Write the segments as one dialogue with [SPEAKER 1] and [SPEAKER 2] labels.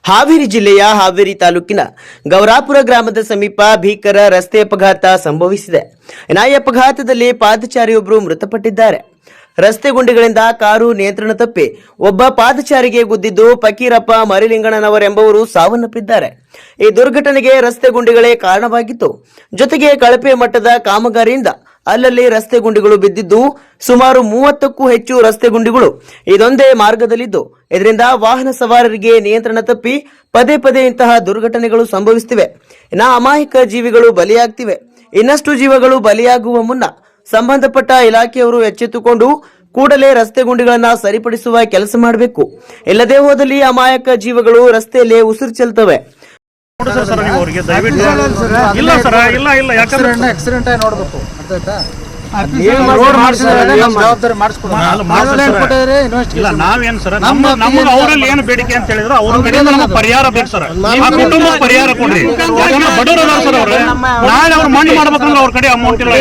[SPEAKER 1] ಹಾವೇರಿ ಜಿಲ್ಲೆಯ ಹಾವೇರಿ ತಾಲೂಕಿನ ಗೌರಾಪುರ ಗ್ರಾಮದ ಸಮೀಪ ಭೀಕರ ರಸ್ತೆ ಅಪಘಾತ ಸಂಭವಿಸಿದೆ. ಈ ಅಪಘಾತದಲ್ಲಿ ಪಾದಚಾರಿಯೊಬ್ಬರು ಮೃತಪಟ್ಟಿದ್ದಾರೆ. ರಸ್ತೆ ಗುಂಡಿಗಳಿಂದ ಕಾರು ನಿಯಂತ್ರಣ ತಪ್ಪಿ ಒಬ್ಬ ಪಾದಚಾರಿಗೆ ಗುದ್ದಿದ್ದು ಫಕೀರಪ್ಪ ಮರಿಲಿಂಗಣ್ಣನವರೆಂಬುವರು ಸಾವನ್ನಪ್ಪಿದ್ದಾರೆ. ಈ ದುರ್ಘಟನೆಗೆ ರಸ್ತೆ ಗುಂಡಿಗಳೇ ಕಾರಣವಾಗಿತ್ತು. ಜೊತೆಗೆ ಕಳಪೆ ಮಟ್ಟದ ಕಾಮಗಾರಿಯಿಂದ ಅಲ್ಲಲ್ಲಿ ರಸ್ತೆ ಗುಂಡಿಗಳು ಬಿದ್ದಿದ್ದು ಸುಮಾರು 30ಕ್ಕೂ ಹೆಚ್ಚು ರಸ್ತೆ ಗುಂಡಿಗಳು ಇದೊಂದೇ ಮಾರ್ಗದಲ್ಲಿದ್ದು ಇದರಿಂದ ವಾಹನ ಸವಾರರಿಗೆ ನಿಯಂತ್ರಣ ತಪ್ಪಿ ಪದೇ ಪದೇ ಇಂತಹ ದುರ್ಘಟನೆಗಳು ಸಂಭವಿಸುತ್ತಿವೆ. ಅಮಾಯಕ ಜೀವಿಗಳು ಬಲಿಯಾಗ್ತಿವೆ. ಇನ್ನಷ್ಟು ಜೀವಗಳು ಬಲಿಯಾಗುವ ಮುನ್ನ ಸಂಬಂಧಪಟ್ಟ ಇಲಾಖೆಯವರು ಎಚ್ಚೆತ್ತುಕೊಂಡು ಕೂಡಲೇ ರಸ್ತೆ ಗುಂಡಿಗಳನ್ನು ಸರಿಪಡಿಸುವ ಕೆಲಸ ಮಾಡಬೇಕು. ಇಲ್ಲದೇ ಹೋದಲ್ಲಿ ಅಮಾಯಕ ಜೀವಗಳು ರಸ್ತೆಯಲ್ಲೇ ಉಸಿರು ಚೆಲ್ತವೆ.
[SPEAKER 2] ಆಕ್ಸಿಡೆಂಟ್ ನೋಡ್ಬೇಕು
[SPEAKER 3] ನಾವೇನ್ ಸರ್ ನಮ್ಗೆ ಅವರಲ್ಲಿ ಏನು ಬೇಡಿಕೆ ಅಂತ ಹೇಳಿದ್ರು ಅವ್ರ ಕಡೆಯಿಂದ ನಮ್ಗೆ ಪರಿಹಾರ ಬೇಕು ಸರ್. ಆ ಕುಟುಂಬಕ್ಕೆ ಪರಿಹಾರ ಕೊಡ್ರಿ. ಯಾಕಂದ್ರೆ ಬಡವರು ಅದಾರ ಸರ್ ಅವ್ರು. ನಾಳೆ ಅವ್ರು ಮಣ್ಣು ಮಾಡ್ಬೇಕಂದ್ರೆ ಅವ್ರ ಕಡೆ ಅಮೌಂಟ್ ಇಲ್ಲ.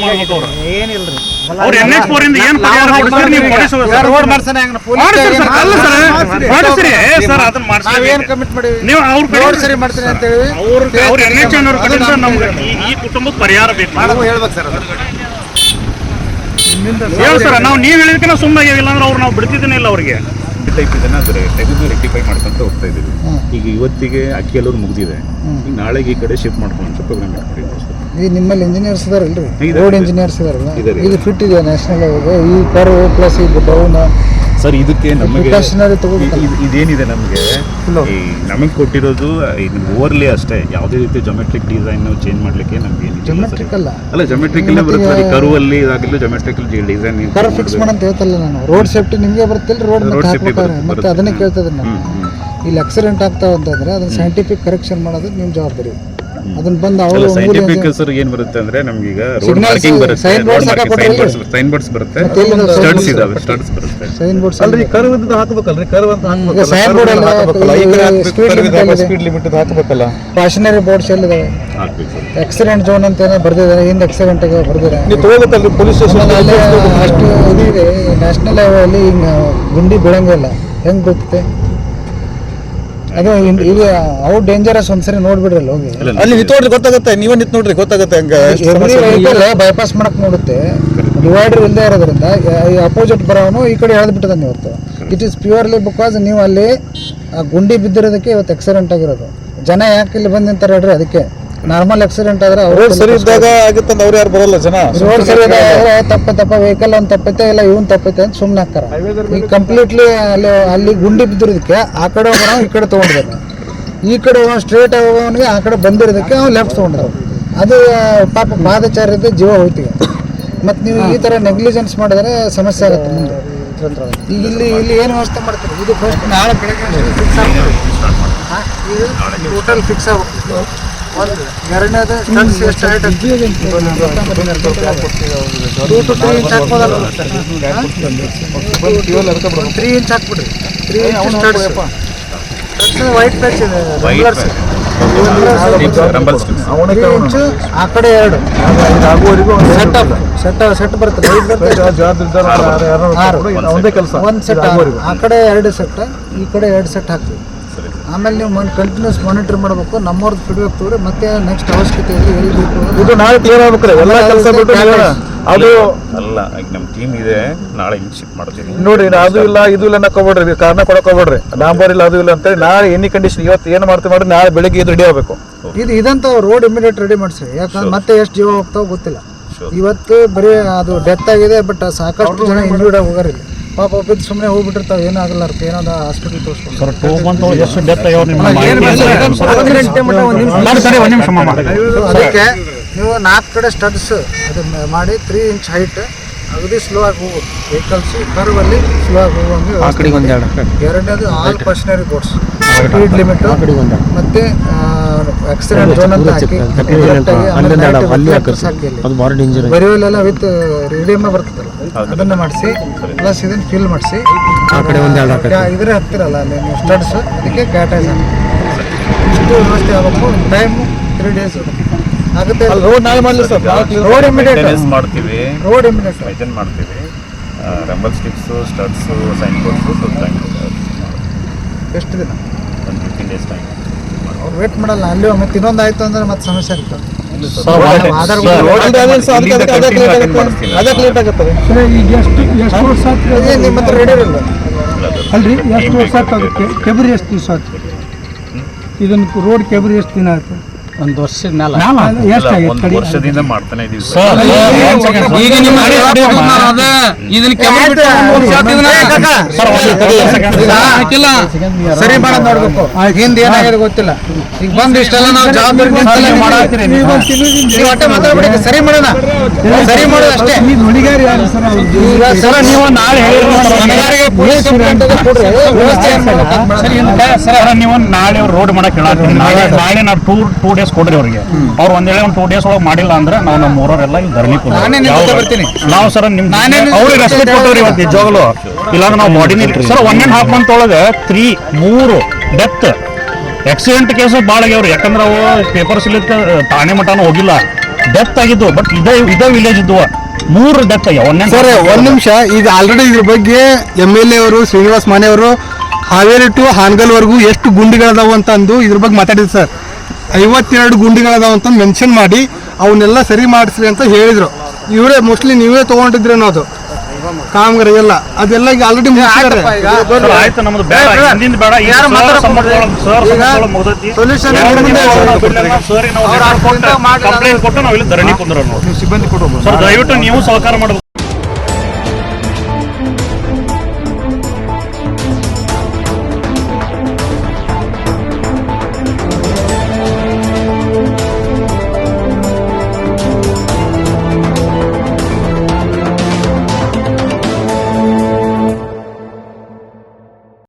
[SPEAKER 3] ಮಾಡ್ಬೇಕು ಅವ್ರು.
[SPEAKER 2] ಏನಿಲ್ರಿ
[SPEAKER 3] ಅವ್ರು NH4 ಇಂದ ಏನ್ ಪರಿಹಾರ ಕೊಡ್ತಾರೆ ನೀವು ಕೊಡಿಸುವ
[SPEAKER 2] ರೋಡ್ ಮಾಡ್ಸೋಣ
[SPEAKER 3] ಸರ್. ಅದನ್ನ ಮಾಡ್ಸಿ
[SPEAKER 2] ಕಮಿಟ್ ಮಾಡಿ
[SPEAKER 3] ನೀವು ಅವ್ರ
[SPEAKER 2] ರೋಡ್ ಸರಿ ಮಾಡ್ತೀನಿ ಅಂತ ಹೇಳಿ
[SPEAKER 3] ಅವ್ರ NH ಅನ್ನೋರ್ ಕಡೆಯಿಂದ ನಮ್ಗೆ ಈ ಕುಟುಂಬಕ್ಕೆ ಪರಿಹಾರ ಬೇಕು.
[SPEAKER 2] ಹೇಳ್ಬೇಕು ಸರ್.
[SPEAKER 3] ಹೇಳಿ ಸರ್. ನೀವು ಹೇಳಿದಕ್ಕೆ ಸುಮ್ಮನೆ ಇಲ್ಲ ಅಂದ್ರೆ ಅವ್ರು ನಾವು ಬಿಡ್ತಿದ್ದೇನೆ ಇಲ್ಲ ಅವ್ರಿಗೆ
[SPEAKER 4] ಟೈಪ್ ಇದನ್ನ ತೆಗೆದು ರೆಕ್ಟಿಫೈ ಮಾಡ್ಕೊಂತ ಹೋಗ್ತಾ ಇದೀವಿ. ಈಗ ಇವತ್ತಿಗೆ ಅಕ್ಕಿಯಲ್ಲೂರು ಮುಗಿದಿದೆ. ಈಗ ನಾಳೆಗೆ ಈ ಕಡೆ ಶಿಫ್ಟ್ ಮಾಡ್ಕೊಂಡು ಪ್ರೋಗ್ರಾಮ್ ಮಾಡ್ಕೊಂಡಿದ್ದೀವಿ.
[SPEAKER 2] ಈಗ ನಿಮ್ಮಲ್ಲಿ ಇಂಜಿನಿಯರ್ಸ್ ಇದಾರಲ್ರಿ, ರೋಡ್ ಇಂಜಿನಿಯರ್ಸ್ ಇದಾರಲ್ಲ,
[SPEAKER 4] ಇದು
[SPEAKER 2] ಫಿಟ್ ಇದೆ ನ್ಯಾಷನಲ್ ಈ ಕರ್ವ್ ಪ್ಲಸ್ ಈಗ ಡೌನ್
[SPEAKER 4] ಸರ್. ಇದಕ್ಕೆ ನಮಗೆ ಇದೇನಿದೆ ನಮಗೆ ನಮಗೆ ಕೊಟ್ಟಿರೋದು ಓವರ್ಲಿ ಅಷ್ಟೇ. ಯಾವುದೇ ರೀತಿ ಜೊಮೆಟ್ರಿಕ್ ಡಿಸೈನ್ ಚೇಂಜ್ ಮಾಡ್ಲಿಕ್ಕೆ ನಮ್ಗೆ ಅಲ್ಲ ಜೊಮೆಟ್ರಿಕಲ್ ಬರುತ್ತೆ. ಕರ್ವ್ ಅಲ್ಲಿ ಇದಾಗಲಿ ಜೊಮೆಟ್ರಿಕಲ್ ಡಿಸೈನ್
[SPEAKER 2] ಕರ್ವ್ ಫಿಕ್ಸ್ ಮಾಡಂತ ಹೇಳ್ತಲ್ಲ ನಾನು. ರೋಡ್ ಸೇಫ್ಟಿ ನಿಮಗೆ ಬರುತ್ತಿಲ್ಲ, ರೋಡ್ ಮತ್ತೆ ಅದನ್ನೇ ಕೇಳ್ತದೆ ನಾನು. ಇಲ್ಲಿ ಆಕ್ಸಿಡೆಂಟ್ ಆಗ್ತಾವ ಅಂತಂದ್ರೆ ಅದನ್ನ ಸೈಂಟಿಫಿಕ್ ಕರೆಕ್ಷನ್ ಮಾಡೋದು ನಿಮ್ಮ ಜವಾಬ್ದಾರಿ. ಅದನ್ನ ಬಂದು ಅವರು
[SPEAKER 4] ಸೈಂಟಿಫಿಕ್ ಸರ್ ಏನ್ ಬರುತ್ತೆ ಅಂದ್ರೆ ನಮ್ಗೆ ಈಗ ರೋಡ್ ಮಾರ್ಕಿಂಗ್ ಬರುತ್ತೆ, ಸೈನ್ ಬೋರ್ಡ್ಸ್ ಬರುತ್ತೆ, ಸ್ಟಡ್ಸ್ ಇದಾವೆ, ಸ್ಟಡ್ಸ್ ಬರುತ್ತೆ.
[SPEAKER 2] ಸೈನ್ ಬೋರ್ಡ್ಸ್
[SPEAKER 4] ಅಲ್ರಿ ಕರ್ವ್ ಅಂತ ಹಾಕಬೇಕಲ್ರಿ. ಕರ್ವ್ ಅಂತ ಹಾಕಬೇಕು.
[SPEAKER 2] ಸೈನ್ ಬೋರ್ಡ್ ಎಲ್ಲ
[SPEAKER 4] ಸ್ಪೀಡ್ ಲಿಮಿಟ್ ಹಾಕಬೇಕಲ್ಲ.
[SPEAKER 2] ಕಾಷನರಿ ಬೋರ್ಡ್ಸ್ ಎಲ್ಲ ಇದಾವೆ. ಆಕ್ಸಿಡೆಂಟ್ ಝೋನ್ ಅಂತ ಏನೋ ಬರ್ದಿದ್ದಾರೆ. ಹಿಂದೆ ಆಕ್ಸಿಡೆಂಟ್ ಬರ್ದಿದ್ದಾರೆ.
[SPEAKER 4] ನೀವು ತಗೋಬೇಕಲ್ರಿ ಪೊಲೀಸ್ ಸ್ಟೇಷನ್.
[SPEAKER 2] ಅಷ್ಟು ಇದಿದೆ. ನ್ಯಾಷನಲ್ ಹೈವೇ ಅಲ್ಲಿ ಗುಂಡಿ ಬೀಳಂಗಿಲ್ಲ. ಹೆಂಗ್ ಬೀಳುತ್ತೆ ಅದು? ಈಗ ಅವು ಡೇಂಜರಸ್. ಒಂದ್ಸರಿ ನೋಡ್ಬಿಡ್ರಲ್ಲ ಹೋಗಿ
[SPEAKER 4] ಅಲ್ಲಿ ನಿಂತೋಡ್ರಿ ಗೊತ್ತಾಗುತ್ತೆ. ನೀವೇ ನಿಂತು ನೋಡ್ರಿ ಗೊತ್ತಾಗುತ್ತೆ.
[SPEAKER 2] ಬೈಪಾಸ್ ಮಾಡಕ್ ನೋಡುತ್ತೆ. ಡಿವೈಡರ್ ಇಲ್ಲದೆ ಇರೋದ್ರಿಂದ ಅಪೋಸಿಟ್ ಬರೋನು ಈ ಕಡೆ ಎಳೆದ್ಬಿಟ್ಟದಾನೆ ಇವತ್ತು. ಇಟ್ ಈಸ್ ಪ್ಯೂರ್ಲಿ ಬಿಕಾಸ್ ನೀವು ಅಲ್ಲಿ ಗುಂಡಿ ಬಿದ್ದಿರೋದಕ್ಕೆ ಇವತ್ತು ಆಕ್ಸಿಡೆಂಟ್ ಆಗಿರೋದು. ಜನ ಯಾಕೆ ಇಲ್ಲಿ ಬಂದು ನಿಂತಾರೆ ಹೇಳ್ರಿ? ಅದಕ್ಕೆ ನಾರ್ಮಲ್ ಆಕ್ಸಿಡೆಂಟ್ ಆದ್ರೆ
[SPEAKER 4] ರೋಡ್ ಸರಿ ಇದ್ದಾಗ ಆಗುತ್ತೆ. ಅವ್ರು ಯಾರು ಬರೋಲ್ಲ ಜನ.
[SPEAKER 2] ರೋಡ್ ಸರಿ ತಪ್ಪ ವೆಹಿಕಲ್ ಒಂದು ತಪ್ಪೈತೆ ಇಲ್ಲ ಇವನ್ ತಪ್ಪೈತೆ ಅಂತ ಸುಮ್ಮನೆ ಹಾಕ್ತಾರ. ಈಗ ಕಂಪ್ಲೀಟ್ಲಿ ಅಲ್ಲಿ ಗುಂಡಿ ಬಿದ್ದಿರೋದಕ್ಕೆ ಆ ಕಡೆ ಹೋಗೋಣ ಈ ಕಡೆ ತೊಗೊಂಡಿದ್ದಾನೆ. ಈ ಕಡೆ ಹೋಗೋಣ ಸ್ಟ್ರೇಟ್ ಹೋಗೋನಿಗೆ ಆ ಕಡೆ ಬಂದಿರೋದಕ್ಕೆ ಅವ್ನು ಲೆಫ್ಟ್ ತೊಗೊಂಡಿದ್ದಾನೆ. ಅದು ಪಾಪ ಪಾದಚಾರ್ಯದ ಜೀವ ಹೋಯ್ತಿಗೆ. ಮತ್ತು ನೀವು ಈ ಥರ ನೆಗ್ಲಿಜೆನ್ಸ್ ಮಾಡಿದ್ರೆ ಸಮಸ್ಯೆ ಆಗುತ್ತೆ ಮುಂದೆ. ಈಗ ಇಲ್ಲಿ ಏನು ವ್ಯವಸ್ಥೆ ಮಾಡ್ತೀರಿ? ಇದು ಫಸ್ಟ್ ನಾಳೆ ಬೆಳಗ್ಗೆ ಫಿಕ್ಸ್ ಆಗ್ತದೆ. ಇದು ಟೋಟಲ್ ಫಿಕ್ಸ್ ಆಗ್ಬೇಕು. ಎರಡನೇದು ಸ್ಟಡ್ಸ್ ಎಷ್ಟು ಹೈಟ್ 2 to 3 ಇಂಚ್ ಹಾಕ್ಬೋದಲ್ಲ? 3 ಇಂಚ್ ಹಾಕ್ಬಿಡ್ರಿ. 3 ಇಂಚ್ ಸ್ಟಡ್ಸ್ ವೈಟ್ ಪ್ಯಾಚ್ ಇದೆ. 3 ಇಂಚು ಆ ಕಡೆ 2 ಸೆಟ್ ಬರ್ತದೆ.
[SPEAKER 4] ಒಂದೇ ಕೆಲಸ.
[SPEAKER 2] ಒಂದು ಸೆಟ್ ಆ ಕಡೆ 2 ಸೆಟ್, ಈ ಕಡೆ 2 ಸೆಟ್ ಹಾಕ್ತೀವಿ. ಆಮೇಲೆ ನೀವು ಕಂಟಿನ್ಯೂಸ್ ಮಾನಿಟರ್ ಮಾಡಬೇಕು. ನಮ್ಮವ್ರದ್ದು ಫೀಡ್ಬ್ಯಾಕ್ ತಗೋರಿ. ಮತ್ತೆ ನೆಕ್ಸ್ಟ್ ಅವಶ್ಯಕತೆ ಇದೆ ಎಲ್ಲಿ ಬೇಕು
[SPEAKER 4] ಇದು ನಾಳೆ ಕ್ಲಿಯರ್ ಆಗ್ಬೇಕ್ರಿ. ಎಲ್ಲ ಕೆಲಸ ಬಿಟ್ಟು ಅದು ಅಲ್ಲ. ಈಗ ನಮ್ಮ ಟೀಮ್ ಇದೆ. ನಾಳೆ ಶಿಫ್ಟ್ ಮಾಡ್ತೀವಿ ನೋಡಿ. ಅದು ಇಲ್ಲ ಇದು ಇಲ್ಲ ಅನ್ನಕೋಬೇಡ್ರಿ. ಕಾರಣ ಕೊಡಕೋಬೇಡ್ರಿ. ಡಾಂಬರ್ ಇಲ್ಲ ಅದು ಇಲ್ಲ ಅಂತೇಳಿ ನಾಳೆ ಎನಿ ಕಂಡೀಷನ್ ಇವತ್ತು ಏನು ಮಾಡ್ತೀವಿ ಮಾಡಿ ನಾಳೆ ಬೆಳಿಗ್ಗೆ ಇದು ರೆಡಿ ಆಗಬೇಕು.
[SPEAKER 2] ಇದಂತ ರೋಡ್ ಇಮಿಡಿಯೇಟ್ ರೆಡಿ ಮಾಡಿಸಿ. ಯಾಕಂದ್ರೆ ಮತ್ತೆ ಎಷ್ಟು ಜೀವ ಹೋಗ್ತಾವ ಗೊತ್ತಿಲ್ಲ. ಇವತ್ತು ಬರೀ ಅದು ಡೆತ್ ಆಗಿದೆ. ಬಟ್ ಸಾಕಷ್ಟು ಜನ ಇಂಜೂರ್ಡ್ ಆಗಿ ಹೋಗಾರಿಲ್ಲ. ಪಾಪ ಒಬ್ಬಿದ್ದು ಸುಮ್ಮನೆ ಹೋಗ್ಬಿಟ್ಟಿರ್ತಾವೆ. ಏನಾಗಲ್ಲ ಅವ್ರಿಗೆ. ಏನಾದ ಹಾಸ್ಪಿಟಲ್ ತೋರಿಸ್ಕೊಂಡು ಅದಕ್ಕೆ ನೀವು 4 ಕಡೆ ಸ್ಟಡ್ಸ್ ಅದು ಮಾಡಿ 3 ಇಂಚ್ ಹೈಟ್ ಅಗದಿ ಸ್ಲೋ ಆಗಿ ಹೋಗೋದು. ವೆಹಿಕಲ್ಸ್ ಕರ್ವಲ್ಲಿ ಸ್ಲೋ ಆಗಿ ಹೋಗುವಂಗೆ. ಎರಡನೇದು ಆಲ್ ಕಾಷನರಿ ಬೋರ್ಡ್ಸ್, ಸ್ಪೀಡ್ ಲಿಮಿಟ್ ಮತ್ತೆ ಆಕ್ಸಿಡೆಂಟ್ ಝೋನ್ ಅಂತ ಹಾಕಿ ಬರೆಯುವಲ್ಲೆಲ್ಲ ವಿತ್ ರೇಡಿಯಮ್ ಬರ್ತದಲ್ಲ ಅದನ್ನ ಮಾಡಿಸಿ ಪ್ಲಸ್ ಇದನ್ನ ಫಿಲ್ ಮಾಡಿಸಿ ಇದ್ರ ಹತ್ತಿರಲ್ಲ ಅಲ್ಲಿ ನೀವು ಸ್ಟಡ್ಸ್. ಅದಕ್ಕೆ ಕ್ಯಾಟೈಸ್ ಇಷ್ಟು ವ್ಯವಸ್ಥೆ ಆಗಬೇಕು. ಟೈಮ್ 3 days ಆಗುತ್ತೆ.
[SPEAKER 4] ರೋಡ್ ನಾಳೆ ಮಾಡಲಿ ಸರ್.
[SPEAKER 2] ರೋಡ್ ಇಮಿಡಿಯೇಟ್
[SPEAKER 4] ಮಾಡ್ತೀವಿ.
[SPEAKER 2] ರೋಡ್ ಇಮಿಡಿಯೇಟ್
[SPEAKER 4] ಮೇಂಟೈನ್ ಮಾಡ್ತೀವಿ. Rumble sticks, studs, sign boards
[SPEAKER 2] ಎಷ್ಟು ದಿನ?
[SPEAKER 4] ಎಷ್ಟು ಟೈಮ್?
[SPEAKER 2] ಅವ್ರು ವೇಟ್ ಮಾಡಲ್ಲ ಅಲ್ಲಿ ಮತ್ತೆ ಇನ್ನೊಂದು ಆಯ್ತು ಅಂದ್ರೆ ಮತ್ತೆ ಸಮಸ್ಯೆ ಇರ್ತದೆ. ನಿಮ್ಮ ಹತ್ರ ರೆಡಿ ಇರಲ್ಲ
[SPEAKER 5] ಅಲ್ರಿ ಎಷ್ಟು ವರ್ಷ ಆಗ್ತದೆ ಕೆಬರಿ ಎಷ್ಟು ದಿವಸ ಆಯ್ತು ಇದನ್ನ ರೋಡ್ ಕೆಬರಿ ಎಷ್ಟು ದಿನ ಆಯ್ತು?
[SPEAKER 2] ಒಂದು ವರ್ಷದ ಮೇಲೆ
[SPEAKER 5] ಎಷ್ಟಾಗಿತ್ತು
[SPEAKER 4] ಒಂದು ವರ್ಷದಿಂದ ಮಾಡ್ತಾನೆ ಇದೀವಿ
[SPEAKER 3] ಸರ್,
[SPEAKER 2] ಈಗ ನಿಮ್ಮ ಸರಿ ಮಾಡೋದು ನೋಡ್ಬೇಕು. ಹಿಂದೆ ಏನಾಗಿದೆ ಗೊತ್ತಿಲ್ಲ. ಈಗ ಬಂದು ಇಷ್ಟೆಲ್ಲ ನಾವು ಜವಾಬ್ದಾರಿ ಒಟ್ಟೆ ಮಾತಾಡ್ಬಿಡಿ. ಸರಿ ಮಾಡೋಣ, ಸರಿ ಮಾಡೋದು ಅಷ್ಟೇ.
[SPEAKER 5] ಈಗ ಹುಡುಗಿಯರು ಯಾರು ಸರ್?
[SPEAKER 3] ಸರ್ ನೀವು ನಾಳೆ ಸರ್ ನೀವು ನಾಳೆ ಅವ್ರು ರೋಡ್ ಮಾಡಕ್ ಹೇಳತ್ತೀರಿ. ನಾಳೆ ನಾವು ಟೂ ಡೇಸ್ ಕೊಡ್ರಿ ಅವ್ರಿಗೆ. ಅವ್ರು ಒಂದ್ 2 ಡೇಸ್ ಒಳಗೆ ಮಾಡಿಲ್ಲ ಅಂದ್ರೆ ನಾವು ನಮ್ಮ ಊರವರೆಲ್ಲ ಇಲ್ಲಿ ಧರಣಿ
[SPEAKER 2] ಬರ್ತೀನಿ.
[SPEAKER 3] ನಾವು ಸರ್ ನಿಮ್ ಅವ್ರಿಗೆ ರೆಸ್ಪೆಕ್ಟ್ ಕೊಟ್ಟವ್ರಿ ಇವತ್ತು ನಿಜವಾಗ್ಲು. ಇಲ್ಲಾಂದ್ರೆ ನಾವು ಬಾಡಿನ ಸರ್ 1.5 ಮಂತ್ ಒಳಗೆ 3 ಡೆತ್ ಆಕ್ಸಿಡೆಂಟ್ ಕೇಸ್ ಭಾಳ ಆಗ್ಯಾವ್ರಿ. ಯಾಕಂದ್ರೆ ಅವು ಪೇಪರ್ಸ್ ಇಲ್ಲಿಕ್ಕೆ ಠಾಣೆ ಮಟ್ಟನೂ ಹೋಗಿಲ್ಲ, ಡೆತ್ ಆಗಿದ್ದು. ಬಟ್ ಇದೇ ವಿಲೇಜ್ ಇದ್ವು 3 ಡೆತ್ ಆಗ್ಯಾವ.
[SPEAKER 5] ಸರ್ ಒಂದ್ ನಿಮಿಷ, ಈಗ ಆಲ್ರೆಡಿ ಇದ್ರ ಬಗ್ಗೆ MLA ಅವರು ಶ್ರೀನಿವಾಸ್ ಮಾನೆ ಅವರು ಹಾವೇರಿ ಟು ಹಾನಗಲ್ ವರೆಗೂ ಎಷ್ಟು ಗುಂಡಿಗಳದಾವ ಅಂತ ಅಂದು ಇದ್ರ ಬಗ್ಗೆ ಮಾತಾಡಿದ್ರು ಸರ್. 52 ಗುಂಡಿಗಳದಾವ ಅಂತ ಮೆನ್ಷನ್ ಮಾಡಿ ಅವನ್ನೆಲ್ಲ ಸರಿ ಮಾಡಿಸ್ರಿ ಅಂತ ಹೇಳಿದ್ರು. ಇವರೇ ಮೋಸ್ಟ್ಲಿ ನೀವೇ ತಗೊಂಡಿದ್ರಿ ಅನ್ನೋದು ಕಾಮಗಾರಿ ಎಲ್ಲ ಅದೆಲ್ಲ ಈಗ ಆಲ್ರೆಡಿ
[SPEAKER 3] ಆಯ್ತು. ನಮ್ದು ಬೇಡ, ಹಿಂದಿಂದ ಬೇಡ. ಕಂಪ್ಲೇಂಟ್ ಕೊಟ್ಟು ನಾವು ಇಲ್ಲಿ ಧರಣಿ ಕುಂದ್ರ. ಸರ್ ದಯವಿಟ್ಟು ನೀವು ಸಹಕಾರ ಮಾಡಬೇಕು.